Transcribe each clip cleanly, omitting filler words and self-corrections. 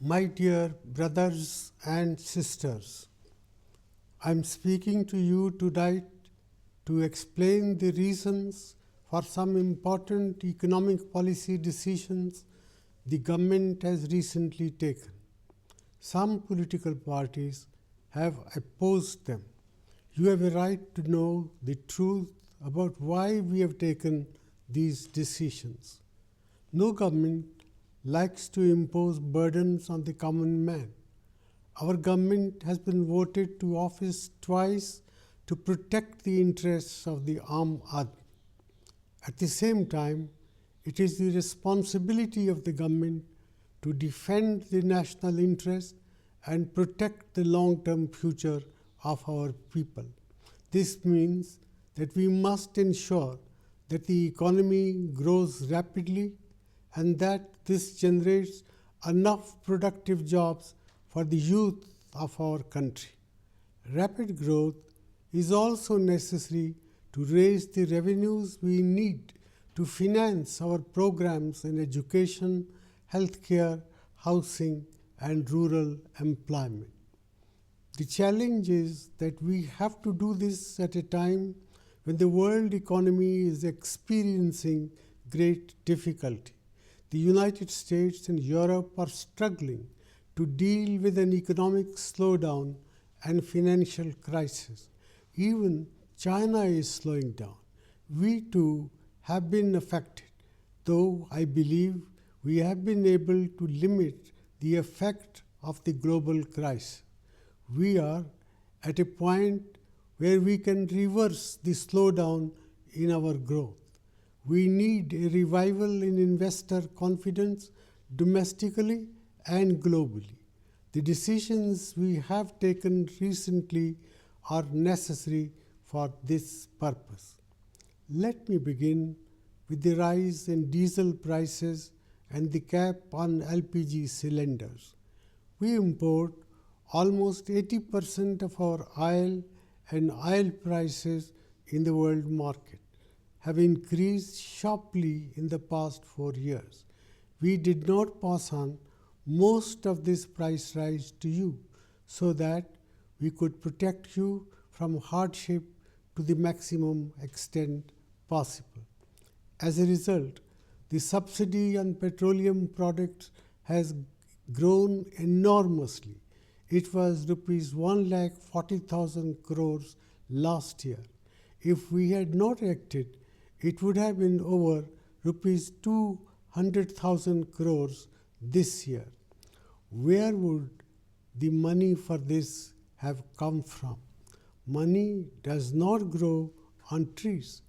My dear brothers and sisters, I am speaking to you tonight to explain the reasons for some important economic policy decisions the government has recently taken. Some political parties have opposed them. You have a right to know the truth about why we have taken these decisions. No government likes to impose burdens on the common man. Our government has been voted to office twice to protect the interests of the Aam Aadmi. At the same time, it is the responsibility of the government to defend the national interest and protect the long-term future of our people. This means that we must ensure that the economy grows rapidly and that this generates enough productive jobs for the youth of our country. Rapid growth is also necessary to raise the revenues we need to finance our programs in education, healthcare, housing, and rural employment. The challenge is that we have to do this at a time when the world economy is experiencing great difficulty. The United States and Europe are struggling to deal with an economic slowdown and financial crisis. Even China is slowing down. We too have been affected, though I believe we have been able to limit the effect of the global crisis. We are at a point where we can reverse the slowdown in our growth. We need a revival in investor confidence domestically and globally. The decisions we have taken recently are necessary for this purpose. Let me begin with the rise in diesel prices and the cap on LPG cylinders. We import almost 80% of our oil, and oil prices in the world market have increased sharply in the past 4 years. We did not pass on most of this price rise to you so that we could protect you from hardship to the maximum extent possible. As a result, the subsidy on petroleum products has grown enormously. It was rupees 1,40,000 crores last year. If we had not acted, it would have been over rupees 200,000 crores this year. Where would the money for this have come from? Money does not grow on trees.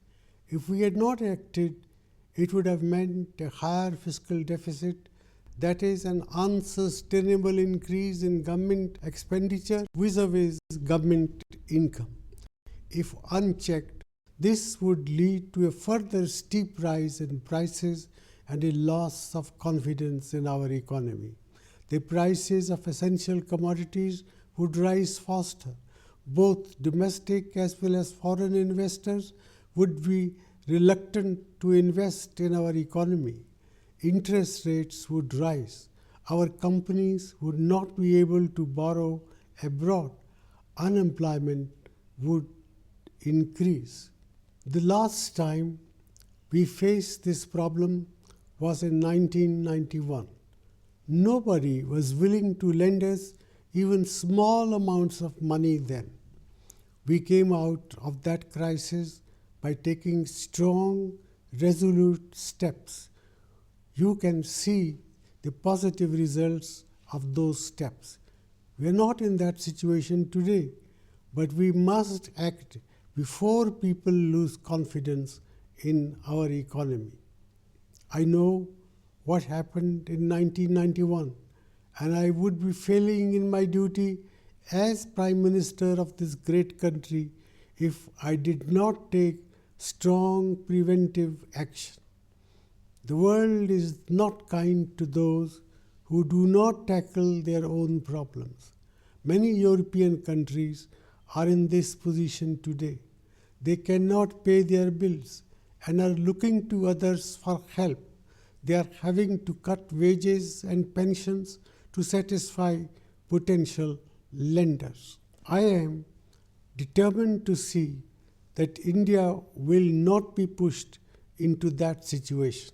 If we had not acted, it would have meant a higher fiscal deficit, that is, an unsustainable increase in government expenditure vis-a-vis government income. If unchecked, this would lead to a further steep rise in prices and a loss of confidence in our economy. The prices of essential commodities would rise faster. Both domestic as well as foreign investors would be reluctant to invest in our economy. Interest rates would rise. Our companies would not be able to borrow abroad. Unemployment would increase. The last time we faced this problem was in 1991. Nobody was willing to lend us even small amounts of money then. We came out of that crisis by taking strong, resolute steps. You can see the positive results of those steps. We are not in that situation today, but we must act before people lose confidence in our economy. I know what happened in 1991, and I would be failing in my duty as Prime Minister of this great country if I did not take strong preventive action. The world is not kind to those who do not tackle their own problems. Many European countries are in this position today. They cannot pay their bills and are looking to others for help. They are having to cut wages and pensions to satisfy potential lenders. I am determined to see that India will not be pushed into that situation.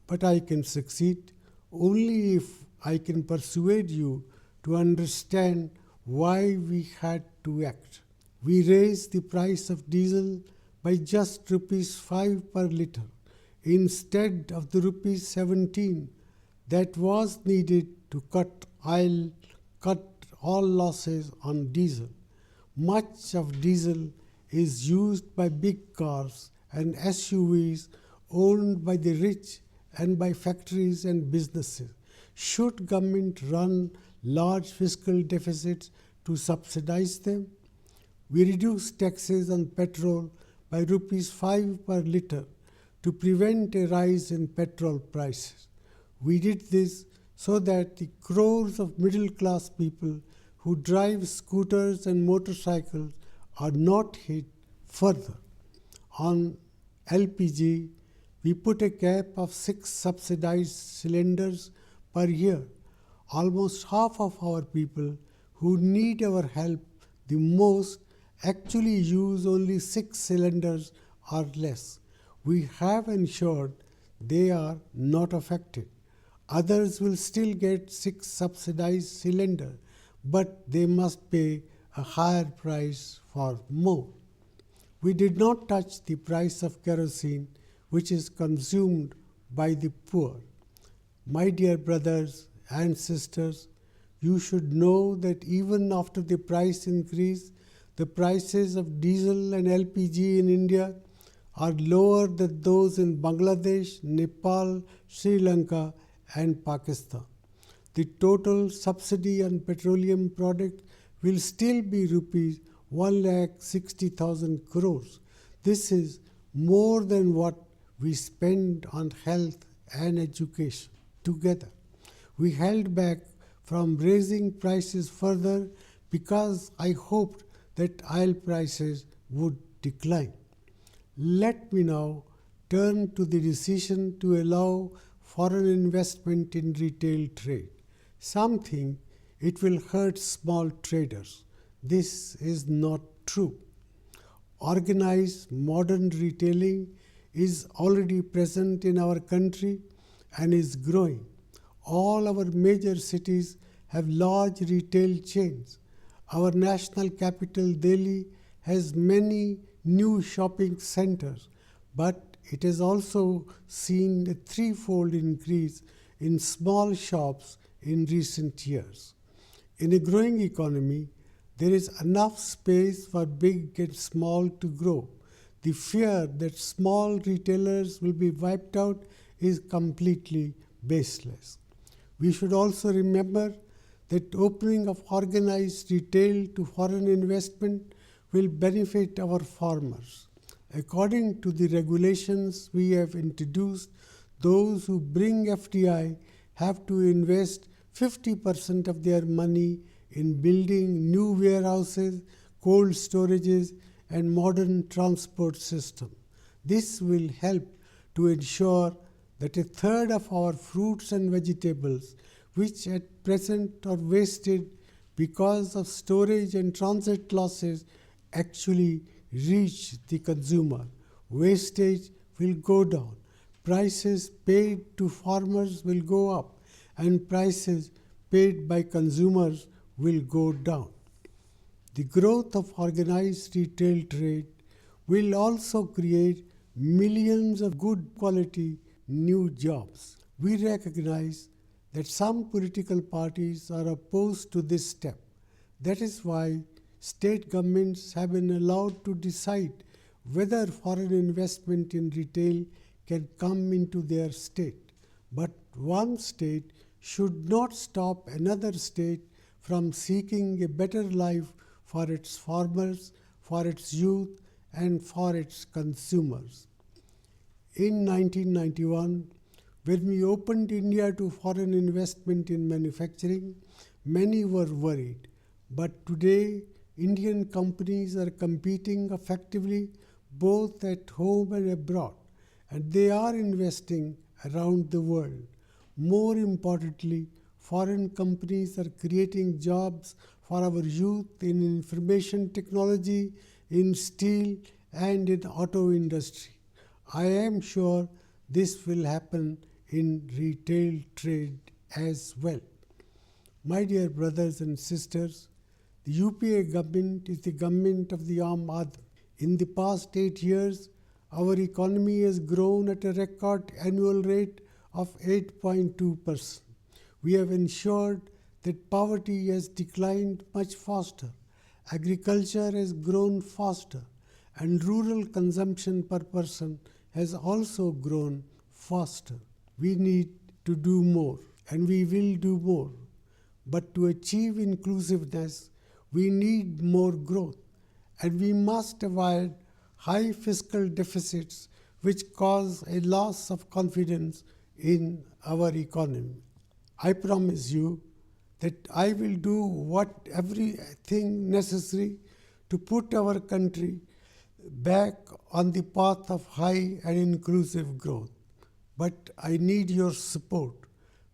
But I can succeed only if I can persuade you to understand why we had to act. We raised the price of diesel by just rupees 5 per litre instead of the rupees 17 that was needed to cut all losses on diesel. Much of diesel is used by big cars and SUVs owned by the rich and by factories and businesses. Should government run large fiscal deficits to subsidize them? We reduced taxes on petrol by rupees 5 per litre to prevent a rise in petrol prices. We did this so that the crores of middle-class people who drive scooters and motorcycles are not hit further. On LPG, we put a cap of 6 subsidized cylinders per year. Almost half of our people who need our help the most actually use only 6 cylinders or less. We have ensured they are not affected. Others will still get 6 subsidized cylinders, but they must pay a higher price for more. We did not touch the price of kerosene, which is consumed by the poor. My dear brothers and sisters, you should know that even after the price increase, the prices of diesel and LPG in India are lower than those in Bangladesh, Nepal, Sri Lanka, and Pakistan. The total subsidy on petroleum products will still be rupees 1,60,000 crores. This is more than what we spend on health and education together. We held back from raising prices further because I hoped that oil prices would decline. Let me now turn to the decision to allow foreign investment in retail trade. Some think it will hurt small traders. This is not true. Organized modern retailing is already present in our country and is growing. All our major cities have large retail chains. Our national capital, Delhi, has many new shopping centers, but it has also seen a threefold increase in small shops in recent years. In a growing economy, there is enough space for big and small to grow. The fear that small retailers will be wiped out is completely baseless. We should also remember that opening of organized retail to foreign investment will benefit our farmers. According to the regulations we have introduced, those who bring FDI have to invest 50% of their money in building new warehouses, cold storages, and modern transport system. This will help to ensure that a third of our fruits and vegetables, which at present are wasted because of storage and transit losses, actually reach the consumer. Wastage will go down, prices paid to farmers will go up, and prices paid by consumers will go down. The growth of organized retail trade will also create millions of good quality new jobs. We recognize that some political parties are opposed to this step. That is why state governments have been allowed to decide whether foreign investment in retail can come into their state. But one state should not stop another state from seeking a better life for its farmers, for its youth, and for its consumers. In 1991, when we opened India to foreign investment in manufacturing, many were worried. But today, Indian companies are competing effectively both at home and abroad, and they are investing around the world. More importantly, foreign companies are creating jobs for our youth in information technology, in steel and in auto industry. I am sure this will happen in retail trade as well. My dear brothers and sisters, the UPA government is the government of the Aam Aadmi. In the past 8 years, our economy has grown at a record annual rate of 8.2%. We have ensured that poverty has declined much faster, agriculture has grown faster, and rural consumption per person has also grown faster. We need to do more, and we will do more. But to achieve inclusiveness, we need more growth, and we must avoid high fiscal deficits which cause a loss of confidence in our economy. I promise you that I will do everything necessary to put our country back on the path of high and inclusive growth. But I need your support.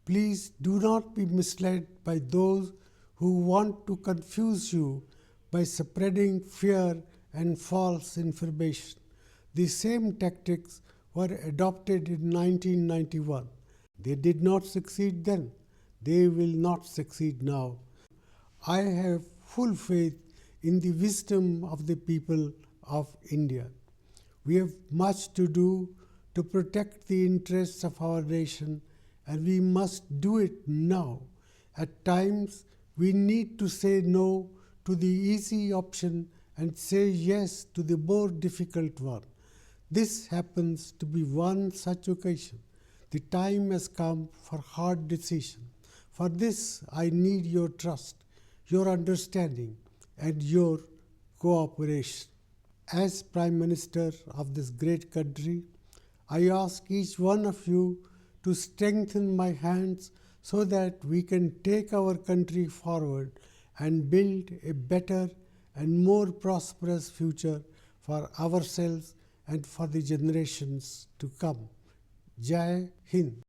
Please do not be misled by those who want to confuse you by spreading fear and false information. The same tactics were adopted in 1991. They did not succeed then. They will not succeed now. I have full faith in the wisdom of the people of India. We have much to do to protect the interests of our nation, and we must do it now. At times, we need to say no to the easy option and say yes to the more difficult one. This happens to be one such occasion. The time has come for hard decision. For this, I need your trust, your understanding, and your cooperation. As Prime Minister of this great country, I ask each one of you to strengthen my hands so that we can take our country forward and build a better and more prosperous future for ourselves and for the generations to come. Jai Hind.